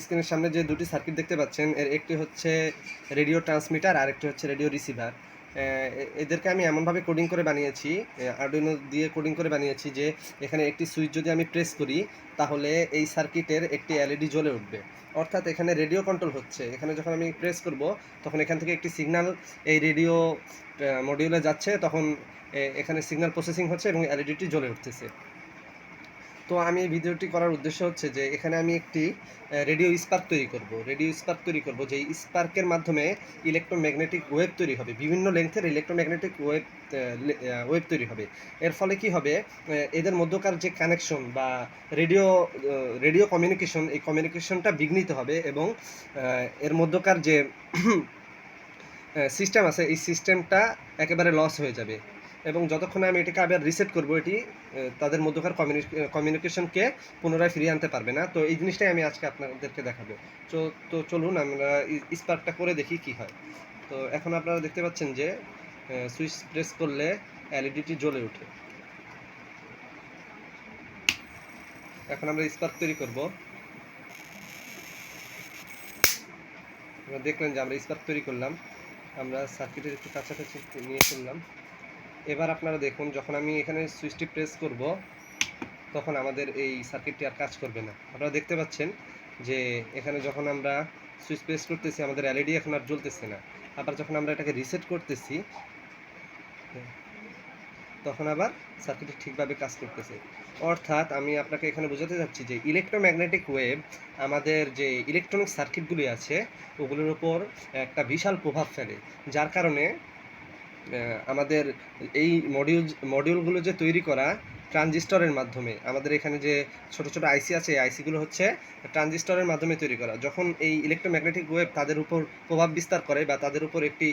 স্ক্রিনের সামনে যে দুটি সার্কিট দেখতে পাচ্ছেন, এর একটি হচ্ছে রেডিও ট্রান্সমিটার আর একটি হচ্ছে রেডিও রিসিভার। এদেরকে আমি এমনভাবে কোডিং করে বানিয়েছি, আরডুইনো দিয়ে কোডিং করে বানিয়েছি যে এখানে একটি সুইচ যদি আমি প্রেস করি তাহলে এই সার্কিটের একটি এলইডি জ্বলে উঠবে। অর্থাৎ এখানে রেডিও কন্ট্রোল হচ্ছে। এখানে যখন আমি প্রেস করব তখন এখান থেকে একটি সিগন্যাল এই রেডিও মডিউলে যাচ্ছে, তখন এখানে সিগন্যাল প্রসেসিং হচ্ছে এবং এলইডিটি জ্বলে উঠতেছে। তো আমি এই ভিডিওটি করার উদ্দেশ্য হচ্ছে যে এখানে আমি একটি রেডিও স্পার্ক তৈরি করব যে স্পার্কের মাধ্যমে ইলেকট্রোম্যাগনেটিক ওয়েভ তৈরি হবে, বিভিন্ন লেন্থের ইলেকট্রোম্যাগনেটিক ওয়েভ তৈরি হবে। এর ফলে কি হবে, এদের মধ্যকার যে কানেকশন বা রেডিও রেডিও কমিউনিকেশন, এই কমিউনিকেশনটা বিঘ্নিত হবে এবং এর মধ্যকার যে সিস্টেম আছে এই সিস্টেমটা একেবারে লস হয়ে যাবে। এবং যতক্ষণ আমি এটাকে আবার রিসেট করব, এটি তাদের মধ্যকার কমিউনিকেশনকে পুনরায় ফিরিয়ে আনতে পারবে না। তো এই জিনিসটাই আমি আজকে আপনাদেরকে দেখাবো। তো চলুন আমরা স্পার্কটা করে দেখি কি হয়। তো এখন আপনারা দেখতে পাচ্ছেন যে সুইচ প্রেস করলে এলইডিটি জ্বলে ওঠে। এখন আমরা স্পার্ক তৈরি করব। দেখলেন যে আমরা স্পার্ক তৈরি করলাম, আমরা সার্কিটের একটু কাছাকাছি নিয়ে চললাম। এবার আপনারা দেখুন, যখন আমি এখানে সুইচটি প্রেস করব তখন আমাদের এই সার্কিটটি আর কাজ করবে না। আপনারা দেখতে পাচ্ছেন যে এখানে যখন আমরা সুইচ প্রেস করতেছি আমাদের এলইডি এখন আর জ্বলতেছে না। আবার যখন আমরা এটাকে রিসেট করতেছি তখন আবার সার্কিটটি ঠিকভাবে কাজ করতেছে। অর্থাৎ আমি আপনাকে এখানে বোঝাতে চাচ্ছি যে ইলেকট্রোম্যাগনেটিক ওয়েভ আমাদের যে ইলেকট্রনিক সার্কিটগুলি আছে ওগুলোর উপর একটা বিশাল প্রভাব ফেলে, যার কারণে আমাদের এই মডিউলগুলো যে তৈরি করা ট্রানজিস্টরের মাধ্যমে, আমাদের এখানে যে ছোট ছোট আইসি আছে এই আইসিগুলো হচ্ছে ট্রানজিস্টরের মাধ্যমে তৈরি করা। যখন এই ইলেকট্রোম্যাগনেটিক ওয়েভ তাদের উপর প্রভাব বিস্তার করে বা তাদের উপর একটি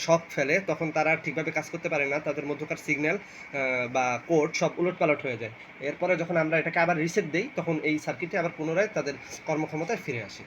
শক ফেলে, তখন তারা ঠিকভাবে কাজ করতে পারে না, তাদের মধ্যকার সিগন্যাল বা কোড সব উলটপালট হয়ে যায়। এরপরে যখন আমরা এটাকে আবার রিসেট দিই তখন এই সার্কিটে আবার পুনরায় তাদের কর্মক্ষমতায় ফিরে আসে।